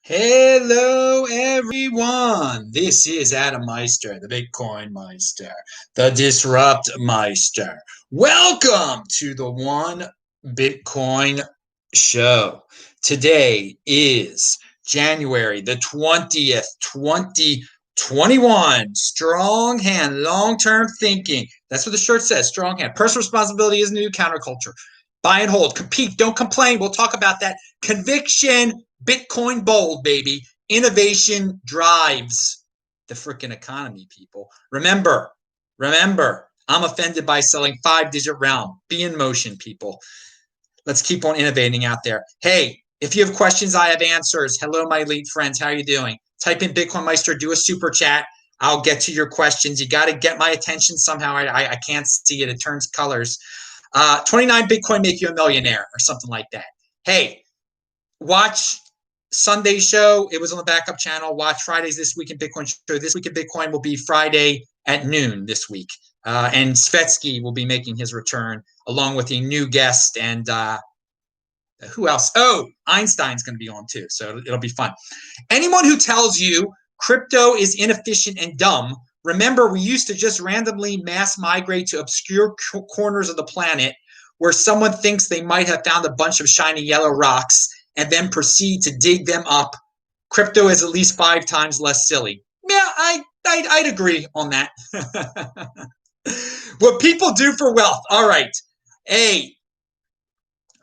Hello, everyone. This is Adam Meister, the Bitcoin Meister, the Disrupt Meister. Welcome to the One Bitcoin Show. Today is January the 20th, 2021. Strong hand, long-term thinking. That's what the shirt says, strong hand. Personal responsibility is new counterculture. Buy and hold, compete, don't complain. We'll talk about that. Conviction, Bitcoin bold, baby. Innovation drives the freaking economy, people. Remember, I'm offended by selling 5-digit realm. Be in motion, people. Let's keep on innovating out there. Hey, if you have questions, I have answers. Hello, my elite friends. How are you doing? Type in BitcoinMeister, do a super chat. I'll get to your questions. You got to get my attention somehow. I can't see it. It turns colors. 29 Bitcoin make you a millionaire or something like that. Hey, watch Sunday's show. It was on the backup channel. Watch Friday's This Week in Bitcoin show. This Week in Bitcoin will be Friday at noon this week. And Svetsky will be making his return along with a new guest. And who else? Oh, Einstein's going to be on too. So it'll be fun. Anyone who tells you crypto is inefficient and dumb, remember, we used to just randomly mass migrate to obscure corners of the planet where someone thinks they might have found a bunch of shiny yellow rocks and then proceed to dig them up. Crypto is at least 5 times less silly. Yeah, I'd agree on that. What people do for wealth. All right. Hey,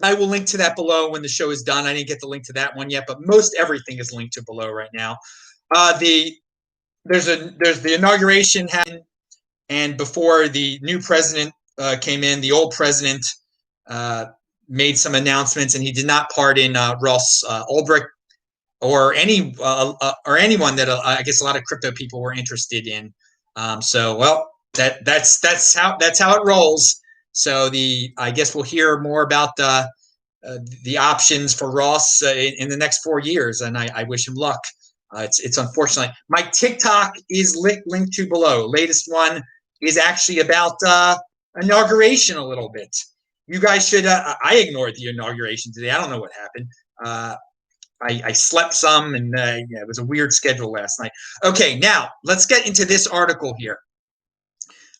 I will link to that below when the show is done. I didn't get the link to that one yet, but most everything is linked to below right now. There's the inauguration happened, and before the new president came in, the old president made some announcements, and he did not pardon Ross Ulbricht or anyone that I guess a lot of crypto people were interested in. Well, that's how it rolls. So I guess we'll hear more about the options for Ross in the next 4 years, and I wish him luck. It's unfortunate. My TikTok is linked to below. Latest one is actually about inauguration a little bit. You guys should. I ignored the inauguration today. I don't know what happened. I slept some, and yeah, it was a weird schedule last night. Okay, now let's get into this article here.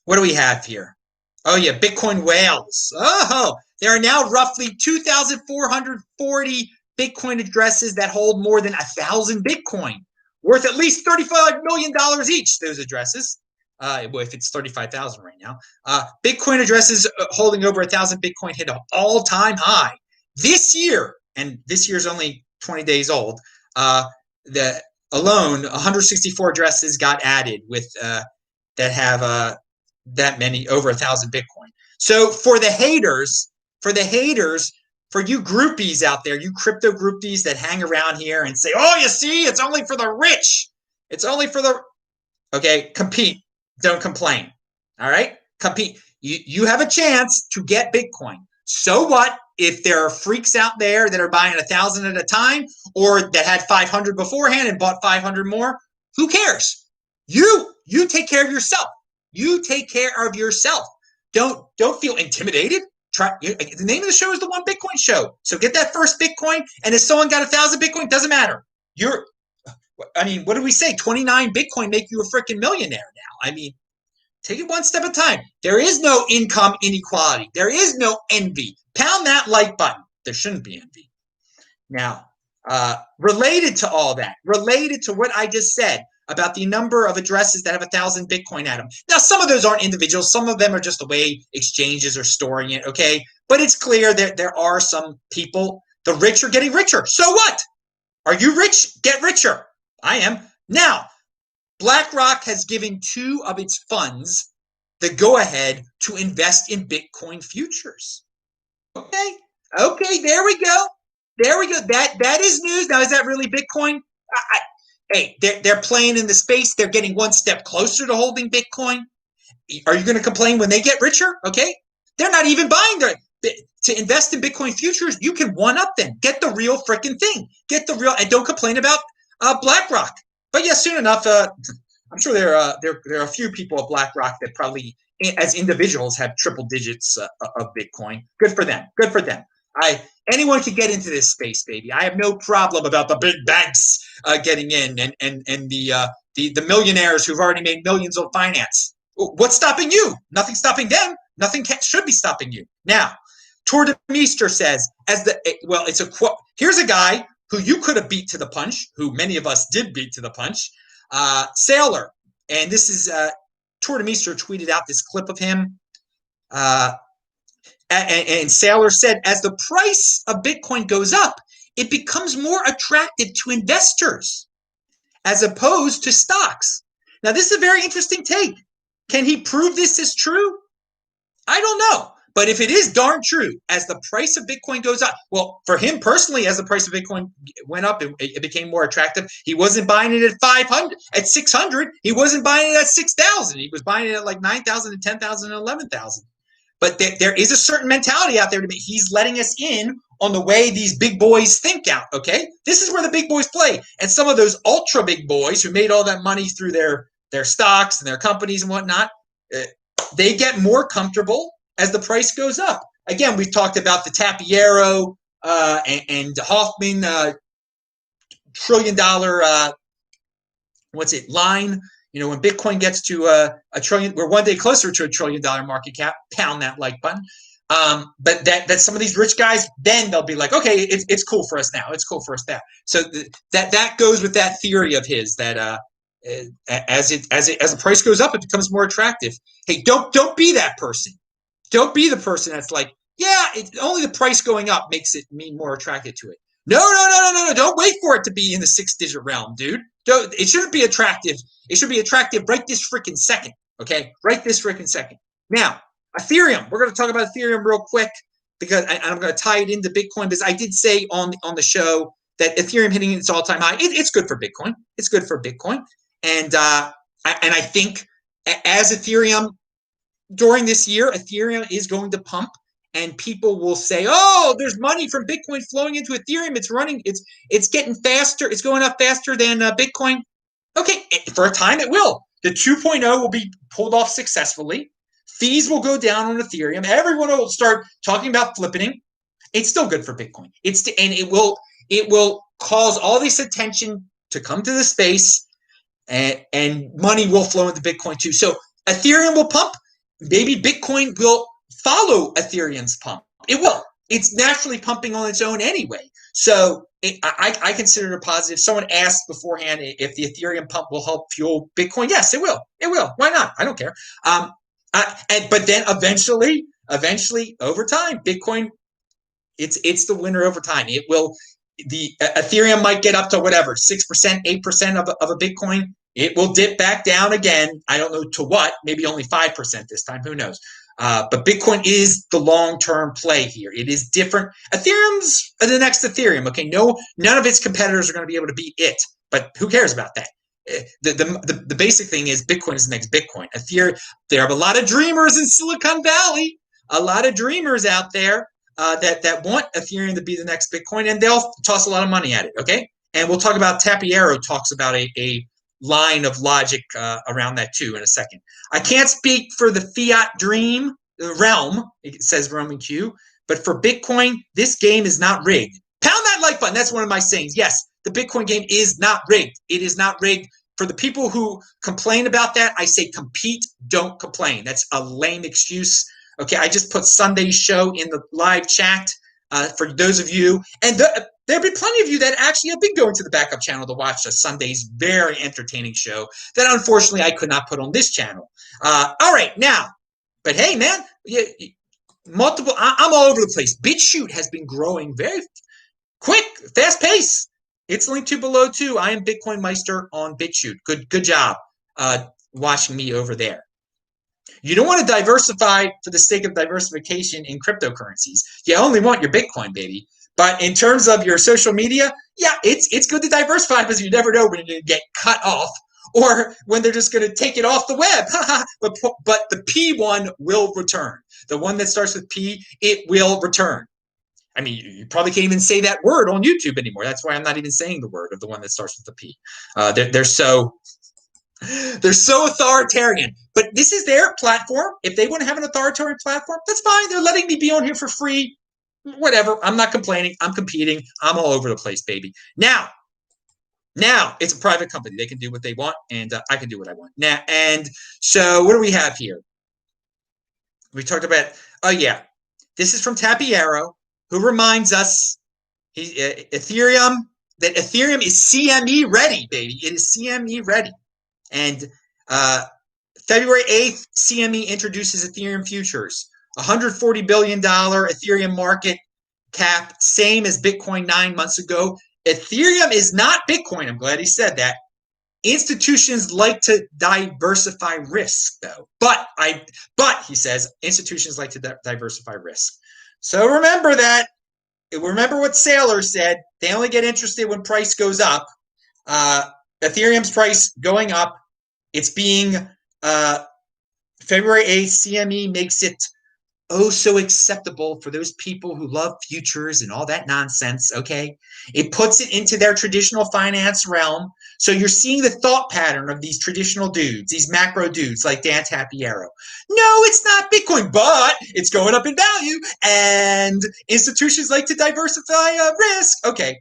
What do we have here? Oh yeah, Bitcoin whales. Oh, there are now roughly 2,440 Bitcoin addresses that hold more than 1,000 Bitcoin, worth at least $35 million each. Those addresses. Well, if it's 35,000 right now, Bitcoin addresses holding over 1,000 Bitcoin hit an all-time high this year, and this year's only 20 days old. The alone 164 addresses got added with that have that many over 1,000 Bitcoin. So for the haters, for you groupies out there, you crypto groupies that hang around here and say, "Oh, you see, it's only for the rich. It's only for the." Okay, compete. Don't complain. All right? Compete. You have a chance to get Bitcoin. So what if there are freaks out there that are buying 1,000 at a time, or that had 500 beforehand and bought 500 more? Who cares? You take care of yourself. You take care of yourself. Don't feel intimidated. The name of the show is the One Bitcoin Show. So get that first Bitcoin, and if someone got 1,000 Bitcoin, doesn't matter. What do we say? 29 Bitcoin make you a freaking millionaire now. I mean, take it one step at a time. There is no income inequality. There is no envy. Pound that like button. There shouldn't be envy. Now, related to all that, related to what I just said about the number of addresses that have 1,000 Bitcoin at them. Now, some of those aren't individuals. Some of them are just the way exchanges are storing it, okay? But it's clear that there are some people, the rich are getting richer. So what? Are you rich? Get richer. I am. Now, BlackRock has given 2 of its funds the go-ahead to invest in Bitcoin futures. Okay, there we go. That is news. Now, is that really Bitcoin? Hey, they're playing in the space. They're getting one step closer to holding Bitcoin. Are you going to complain when they get richer? Okay, they're not even buying to invest in Bitcoin futures. You can one-up them. Get the real freaking thing. Get the real, and don't complain about BlackRock. But yes, soon enough, I'm sure there are a few people at BlackRock that probably, as individuals, have triple digits of Bitcoin. Good for them. Good for them. Anyone can get into this space, baby. I have no problem about the big banks getting in and the millionaires who've already made millions on finance. What's stopping you? Nothing's stopping them. Nothing should be stopping you. Now, Tapiero Ethereum says, it's a quote. Here's a guy who you could have beat to the punch, who many of us did beat to the punch, Sailor. And this is Tapiero Ethereum tweeted out this clip of him. And Sailor said, as the price of Bitcoin goes up, it becomes more attractive to investors as opposed to stocks. Now, this is a very interesting take. Can he prove this is true? I don't know. But if it is darn true, as the price of Bitcoin goes up, well, for him personally, as the price of Bitcoin went up, it became more attractive. He wasn't buying it at 500, at 600. He wasn't buying it at 6,000. He was buying it at like 9,000 and 10,000 and 11,000. But there is a certain mentality out there to be. He's letting us in on the way these big boys think out, okay? This is where the big boys play. And some of those ultra big boys who made all that money through their stocks and their companies and whatnot, they get more comfortable as the price goes up. Again, we've talked about the Tapiero and Hoffman $1 trillion line. You know, when Bitcoin gets to a trillion, we're one day closer to $1 trillion market cap. Pound that like button. But that some of these rich guys, then they'll be like, okay, it's cool for us now. It's cool for us now. So that goes with that theory of his that as the price goes up, it becomes more attractive. Hey, don't be that person. Don't be the person that's like, yeah, only the price going up makes it mean more attracted to it. No. Don't wait for it to be in the 6-digit realm, dude. It shouldn't be attractive. It should be attractive right this freaking second. Okay, right this freaking second. Now, Ethereum. We're going to talk about Ethereum real quick because I'm going to tie it into Bitcoin because I did say on the show that Ethereum hitting its all-time high. It's good for Bitcoin. It's good for Bitcoin, and I think as Ethereum during this year, Ethereum is going to pump. And people will say, "Oh, there's money from Bitcoin flowing into Ethereum. It's running. It's getting faster. It's going up faster than Bitcoin." Okay, for a time it will. The 2.0 will be pulled off successfully. Fees will go down on Ethereum. Everyone will start talking about flipping. It's still good for Bitcoin. And it will cause all this attention to come to the space, and money will flow into Bitcoin too. So Ethereum will pump. Maybe Bitcoin will follow Ethereum's pump. It will. It's naturally pumping on its own anyway. So I consider it a positive. Someone asked beforehand if the Ethereum pump will help fuel Bitcoin. Yes, it will. It will. Why not? I don't care. But then eventually, over time, Bitcoin, it's the winner over time. It will. The Ethereum might get up to whatever 6%, 8% of a Bitcoin. It will dip back down again. I don't know to what. Maybe only 5% this time. Who knows? But Bitcoin is the long-term play here. It is different. Ethereum's the next Ethereum. Okay, none of its competitors are going to be able to beat it. But who cares about that? The basic thing is Bitcoin is the next Bitcoin. Ethereum. There are a lot of dreamers in Silicon Valley. A lot of dreamers out there that want Ethereum to be the next Bitcoin, and they'll toss a lot of money at it. Okay, and we'll talk about Tapiero talks about a line of logic around that too in a second. I can't speak for the fiat dream realm, it says Roman Q, but for Bitcoin, this game is not rigged. Pound that like button. That's one of my sayings. Yes, the Bitcoin game is not rigged. It is not rigged. For the people who complain about that, I say compete, don't complain. That's a lame excuse. Okay, I just put Sunday's show in the live chat for those of you, and there'll be plenty of you that actually have been going to the backup channel to watch Sunday's very entertaining show that unfortunately I could not put on this channel. All right, now, but hey, man, multiple. I'm all over the place. BitChute has been growing very quick, fast pace. It's linked to below too. I am BitcoinMeister on BitChute. Good job watching me over there. You don't want to diversify for the sake of diversification in cryptocurrencies. You only want your Bitcoin, baby. But in terms of your social media, yeah, it's good to diversify because you never know when you're going to get cut off or when they're just going to take it off the web. But the P one will return. The one that starts with P, it will return. I mean, you probably can't even say that word on YouTube anymore. That's why I'm not even saying the word of the one that starts with the P. They're so authoritarian. But this is their platform. If they want to have an authoritarian platform, that's fine. They're letting me be on here for free. whatever. I'm not complaining. I'm competing. I'm all over the place, baby. Now it's a private company. They can do what they want, and I can do what I want. Now, and so what do we have here? We talked about, oh yeah, this is from Tapiero, who reminds us Ethereum is CME ready, baby. It is CME ready. And February 8th, CME introduces Ethereum futures. $140 billion Ethereum market cap, same as Bitcoin 9 months ago. Ethereum is not Bitcoin. I'm glad he said that. Institutions like to diversify risk, though. But he says institutions like to diversify risk. So remember that. Remember what Saylor said. They only get interested when price goes up. Ethereum's price going up. It's being February 8th. CME makes it oh so acceptable for those people who love futures and all that nonsense, okay? It puts it into their traditional finance realm. So you're seeing the thought pattern of these traditional dudes, these macro dudes like Dan Tapiero. No, it's not Bitcoin, but it's going up in value, and institutions like to diversify risk. Okay,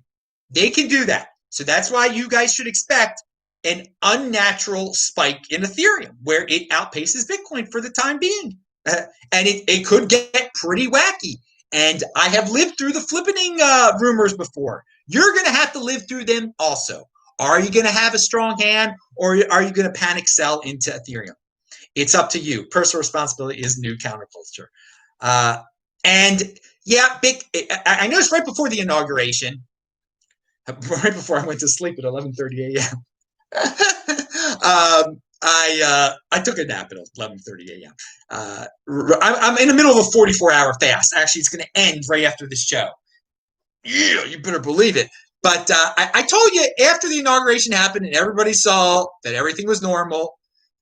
they can do that. So that's why you guys should expect an unnatural spike in Ethereum, where it outpaces Bitcoin for the time being. And it could get pretty wacky. And I have lived through the flippening rumors before. You're going to have to live through them also. Are you going to have a strong hand, or are you going to panic sell into Ethereum? It's up to you. Personal responsibility is new counterculture. And yeah, I noticed right before the inauguration, right before I went to sleep at 11:30 a.m., I took a nap at 11:30 a.m. I'm in the middle of a 44-hour fast. Actually, it's going to end right after this show. Yeah, you better believe it. But I told you after the inauguration happened and everybody saw that everything was normal,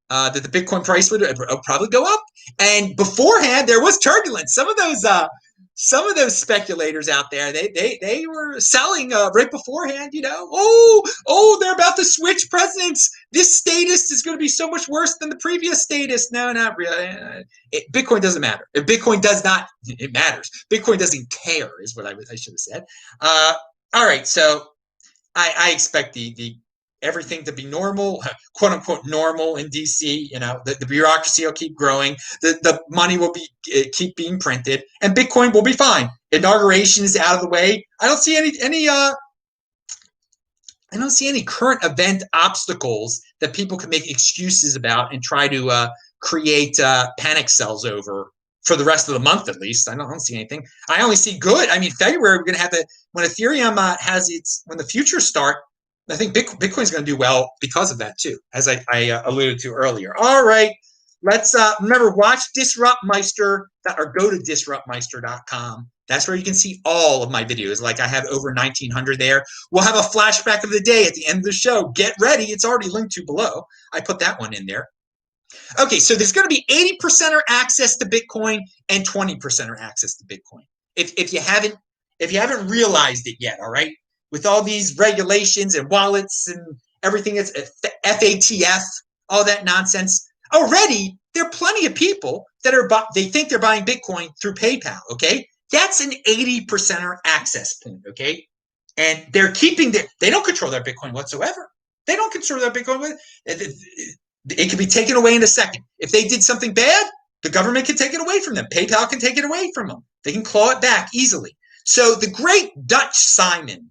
that the Bitcoin price would probably go up. And beforehand, there was turbulence. Some of those speculators out there, they were selling right beforehand. They're about to switch presidents. This status is going to be so much worse than the previous status. No, not really. Bitcoin doesn't matter. If Bitcoin does not, it matters. Bitcoin doesn't care, is what I should have said. All right, so I expect the everything to be normal, quote unquote normal in DC. The bureaucracy will keep growing. The money will keep being printed, and Bitcoin will be fine. Inauguration is out of the way. I don't see any current event obstacles that people can make excuses about and try to create panic sells over for the rest of the month, at least. I don't see anything. I only see good. I mean, February, we're going to have when Ethereum when the futures start, I think Bitcoin's going to do well because of that too, as I alluded to earlier. All right, let's remember, watch DisruptMeister or go to disruptmeister.com. That's where you can see all of my videos. Like I have over 1,900 there. We'll have a flashback of the day at the end of the show. Get ready. It's already linked to below. I put that one in there. Okay, so there's going to be 80%er access to Bitcoin and 20%er access to Bitcoin. If you haven't realized it yet, all right? With all these regulations and wallets and everything that's FATF, all that nonsense, already there are plenty of people that they think they're buying Bitcoin through PayPal, okay? That's an 80%er access point, okay? And they're they don't control their Bitcoin whatsoever. They don't control their Bitcoin. It can be taken away in a second. If they did something bad, the government can take it away from them. PayPal can take it away from them. They can claw it back easily. So the great Dutch Simon,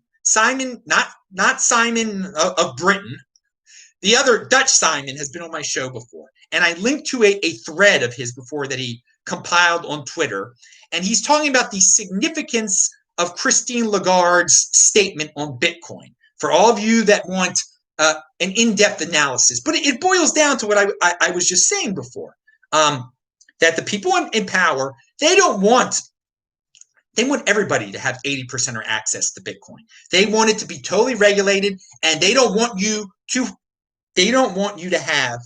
not Simon of Britain, the other Dutch Simon has been on my show before. And I linked to a thread of his before that he compiled on Twitter. And he's talking about the significance of Christine Lagarde's statement on Bitcoin. For all of you that want an in-depth analysis, but it boils down to what I was just saying before, that the people in power, they want everybody to have 80% or access to Bitcoin. They want it to be totally regulated, and they don't want you to have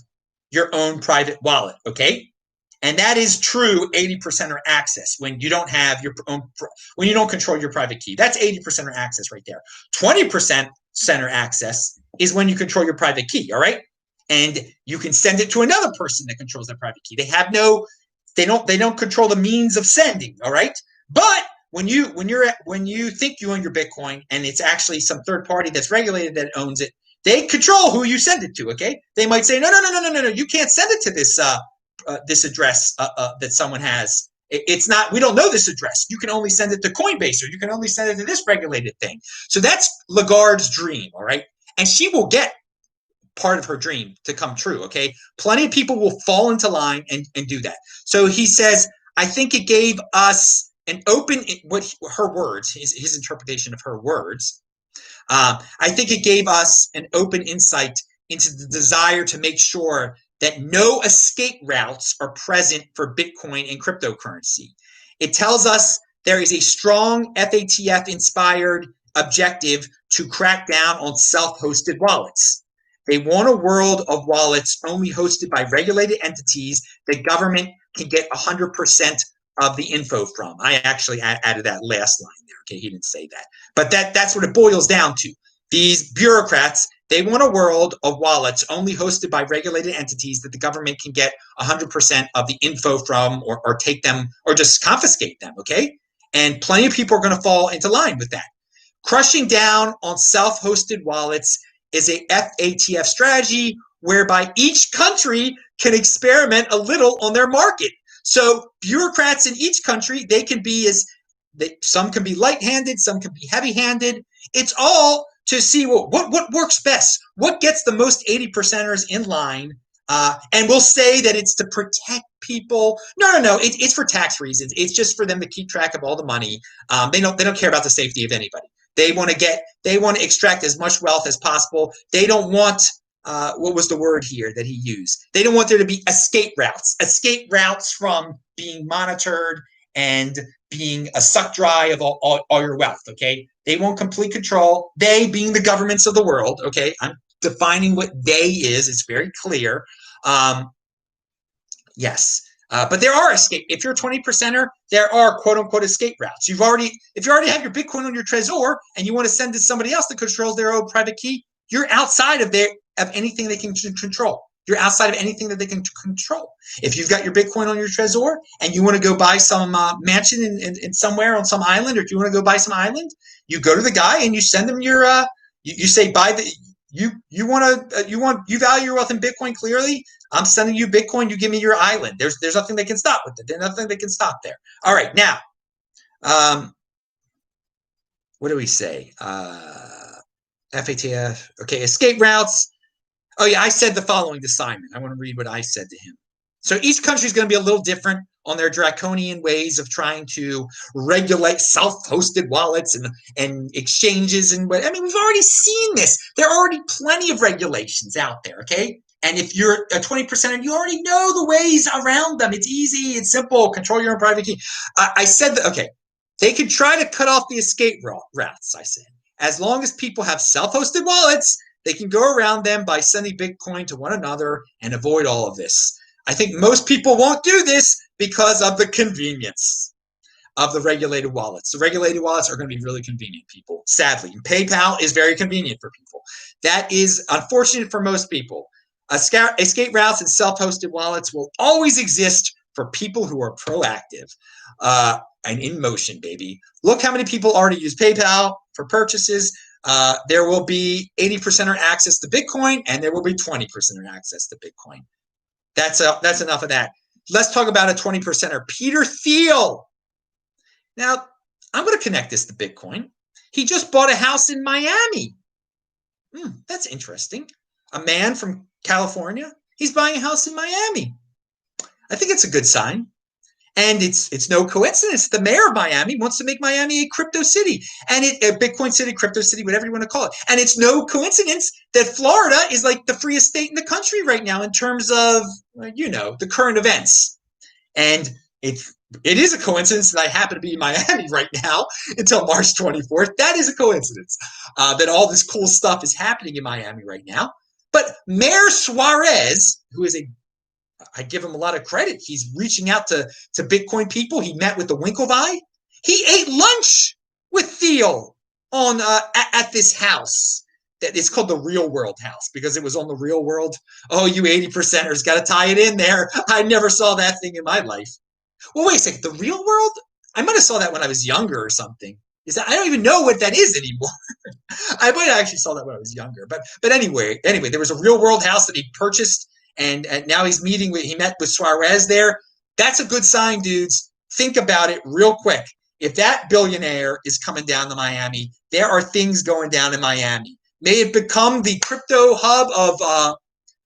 your own private wallet, okay? And that is true 80% or access when you don't have your own, when you don't control your private key. That's 80% or access right there. 20% center access is when you control your private key, all right? And you can send it to another person that controls that private key. They don't control the means of sending, all right? But when you think you own your Bitcoin and it's actually some third party that's regulated that owns it, they control who you send it to. Okay, they might say no, you can't send it to this address that someone has. It's not. We don't know this address. You can only send it to Coinbase, or you can only send it to this regulated thing. So that's Lagarde's dream. All right, and she will get part of her dream to come true. Okay, plenty of people will fall into line and do that. So he says, I think it gave us an open, what her words, his interpretation of her words. I think it gave us an open insight into the desire to make sure that no escape routes are present for Bitcoin and cryptocurrency. It tells us there is a strong FATF-inspired objective to crack down on self-hosted wallets. They want a world of wallets only hosted by regulated entities that government can get 100% of the info from. I actually added that last line there. Okay, he didn't say that. But that's what it boils down to. These bureaucrats, they want a world of wallets only hosted by regulated entities that the government can get 100% of the info from, or take them, or just confiscate them, okay? And plenty of people are going to fall into line with that. Crushing down on self-hosted wallets is a FATF strategy whereby each country can experiment a little on their market. So bureaucrats in each country, they can be some can be light-handed, some can be heavy-handed. It's all to see what works best, what gets the most 80%ers in line, and we'll say that it's to protect people. No, it's for tax reasons. It's just for them to keep track of all the money. They don't care about the safety of anybody. They want to extract as much wealth as possible. They don't want, what was the word here that he used? They don't want there to be escape routes from being monitored and being a suck dry of all your wealth, okay? They want complete control. They being the governments of the world, okay? I'm defining what they is. It's very clear. Yes. But there are escape. If you're a 20%er, there are quote unquote escape routes. If you already have your Bitcoin on your Trezor and you want to send it to somebody else that controls their own private key, you're outside of anything they can control. You're outside of anything that they can control. If you've got your Bitcoin on your Trezor and you want to go buy some mansion in somewhere on some island, or if you want to go buy some island, you go to the guy and you send him your you say buy the you value your wealth in Bitcoin. Clearly, I'm sending you Bitcoin. You give me your island. There's nothing they can stop with it. There's nothing they can stop there. All right, now, what do we say? FATF. Okay, escape routes. Oh yeah, I said the following to Simon. I want to read what I said to him. So each country is going to be a little different on their draconian ways of trying to regulate self-hosted wallets and exchanges and what. I mean, we've already seen this. There are already plenty of regulations out there, okay? And if you're a 20%, you already know the ways around them. It's easy. It's simple. Control your own private key. I said that, okay, they could try to cut off the escape routes, I said. As long as people have self-hosted wallets, they can go around them by sending Bitcoin to one another and avoid all of this. I think most people won't do this because of the convenience of the regulated wallets. The regulated wallets are going to be really convenient, people, sadly. And PayPal is very convenient for people. That is unfortunate for most people. Escape routes and self-hosted wallets will always exist for people who are proactive and in motion, baby. Look how many people already use PayPal for purchases. There will be 80%er access to Bitcoin, and there will be 20%er access to Bitcoin. That's enough of that. Let's talk about a 20%er, Peter Thiel. Now, I'm going to connect this to Bitcoin. He just bought a house in Miami. That's interesting. A man from California, he's buying a house in Miami. I think it's a good sign. And it's no coincidence. The mayor of Miami wants to make Miami a crypto city, and a Bitcoin city, crypto city, whatever you want to call it. And it's no coincidence that Florida is like the freest state in the country right now in terms of, the current events. And it is a coincidence that I happen to be in Miami right now until March 24th. That is a coincidence that all this cool stuff is happening in Miami right now. But Mayor Suarez, who is I give him a lot of credit. He's reaching out to Bitcoin people. He met with the Winklevi. He ate lunch with Thiel at this house. It's called the Real World House because it was on the Real World. Oh, you 80%ers got to tie it in there. I never saw that thing in my life. Well, wait a second. The Real World? I might have saw that when I was younger or something. Is that I don't even know what that is anymore. I might have actually saw that when I was younger. But anyway, there was a real world house that he purchased, and now he met with Suarez there. That's a good sign, dudes. Think about it real quick. If that billionaire is coming down to Miami, there are things going down in Miami. May it become the crypto hub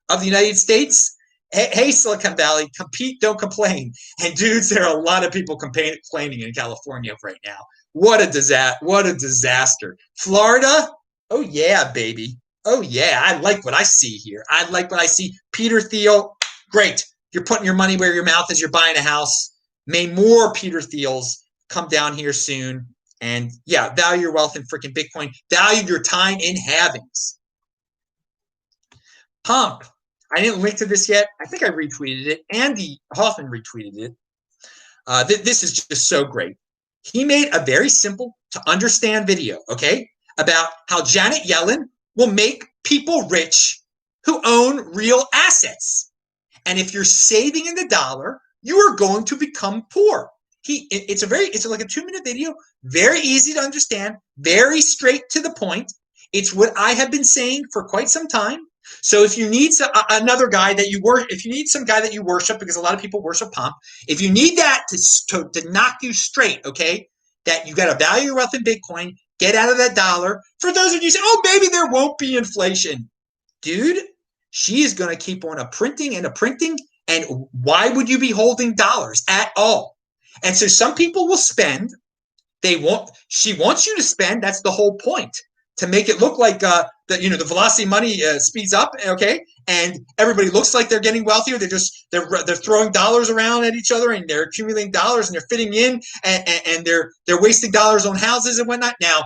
of the United States. Hey, Silicon Valley, compete, don't complain. And dudes, there are a lot of people complaining in California right now. What a disaster! What a disaster! Florida, oh yeah, baby. Oh yeah, I like what I see here. I like what I see. Peter Thiel, great. You're putting your money where your mouth is. You're buying a house. May more Peter Thiels come down here soon. And yeah, value your wealth in freaking Bitcoin. Value your time in halvings. Pump. I didn't link to this yet. I think I retweeted it. Andy Hoffman retweeted it. This is just so great. He made a very simple to understand video, okay, about how Janet Yellen will make people rich who own real assets. And if you're saving in the dollar, you are going to become poor. It's like a 2-minute video, very easy to understand, very straight to the point. It's what I have been saying for quite some time. So if you need another guy that you worship, if you need some guy that you worship, because a lot of people worship Pomp, if you need that to knock you straight, okay, that you got to value your wealth in Bitcoin, get out of that dollar. For those of you who say, oh, maybe there won't be inflation. Dude, she is going to keep on a printing. And why would you be holding dollars at all? And so some people will spend. She wants you to spend. That's the whole point. To make it look like the velocity money speeds up, okay, and everybody looks like they're getting wealthier. They're throwing dollars around at each other, and they're accumulating dollars, and they're fitting in, and they're wasting dollars on houses and whatnot. Now,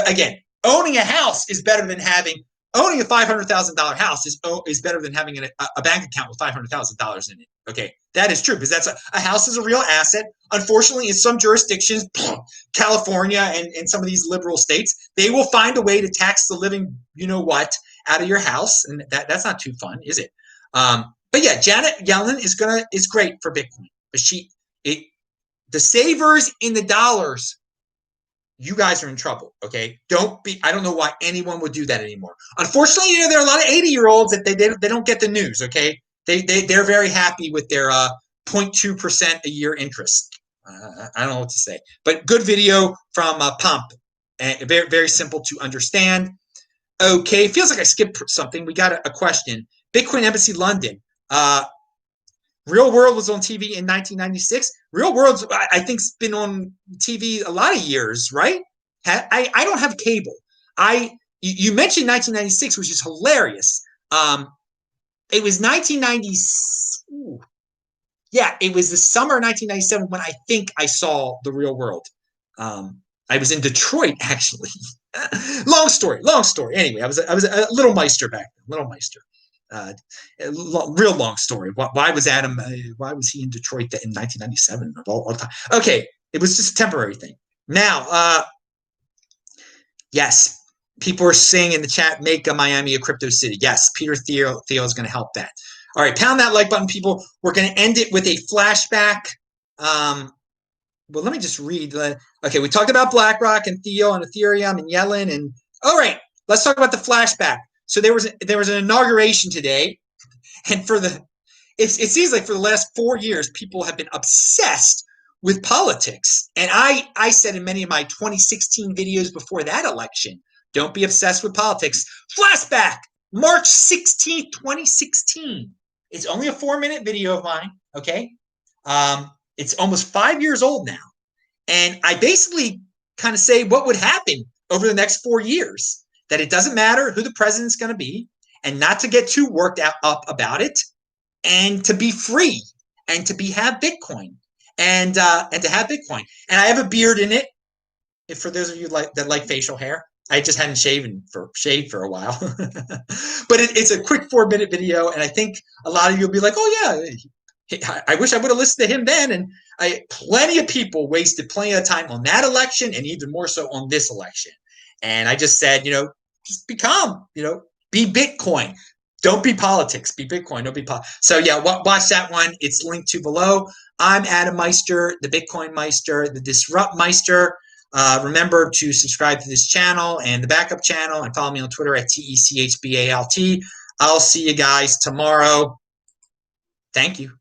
again, owning a house is better than owning a $500,000 house is better than having a bank account with $500,000 in it. Okay, that is true because that's a house is a real asset. Unfortunately, in some jurisdictions, California and some of these liberal states, they will find a way to tax the living, out of your house, and that's not too fun, is it? But yeah, Janet Yellen is great for Bitcoin, but the savers in the dollars. You guys are in trouble, okay? I don't know why anyone would do that anymore. Unfortunately, there are a lot of 80-year-olds that they don't get the news, okay? They're very happy with their 0.2% a year interest. I don't know what to say. But good video from Pomp. Very, very simple to understand. Okay, feels like I skipped something. We got a question. Bitcoin Embassy London. Real World was on TV in 1996. Real World's, I think, has been on TV a lot of years, right? I don't have cable. You mentioned 1996, which is hilarious. It was 1990. Yeah, it was the summer of 1997 when I think I saw The Real World. I was in Detroit, actually. Long story. Anyway, I was a little meister back then. Little meister. Real long story. Why was Adam? Why was he in Detroit in 1997? All the time? Okay, it was just a temporary thing. Now, yes, people are saying in the chat, make Miami a crypto city. Yes, Peter Thiel is going to help that. All right, pound that like button, people. We're going to end it with a flashback. Well, let me just read. Okay, we talked about BlackRock and Thiel and Ethereum and Yellen, and all right, let's talk about the flashback. So there was an inauguration today, and it seems like for the last 4 years, people have been obsessed with politics. And I said in many of my 2016 videos before that election, don't be obsessed with politics. Flashback, March 16th, 2016. It's only a 4-minute video of mine, okay? It's almost 5 years old now. And I basically kind of say what would happen over the next 4 years. That it doesn't matter who the president's going to be, and not to get too worked up about it, and to be free, and to have Bitcoin, and to have Bitcoin. And I have a beard in it. For those of you that like facial hair, I just hadn't shaved for a while. But it's a quick 4-minute video, and I think a lot of you will be like, "Oh yeah, I wish I would have listened to him then." And plenty of people wasted plenty of time on that election, and even more so on this election. And I just said, just be calm, be Bitcoin. Don't be politics. Be Bitcoin. Don't be politics. So yeah, watch that one. It's linked to below. I'm Adam Meister, the BitcoinMeister, the Disrupt Meister. Remember to subscribe to this channel and the backup channel, and follow me on Twitter at TECHBALT. I'll see you guys tomorrow. Thank you.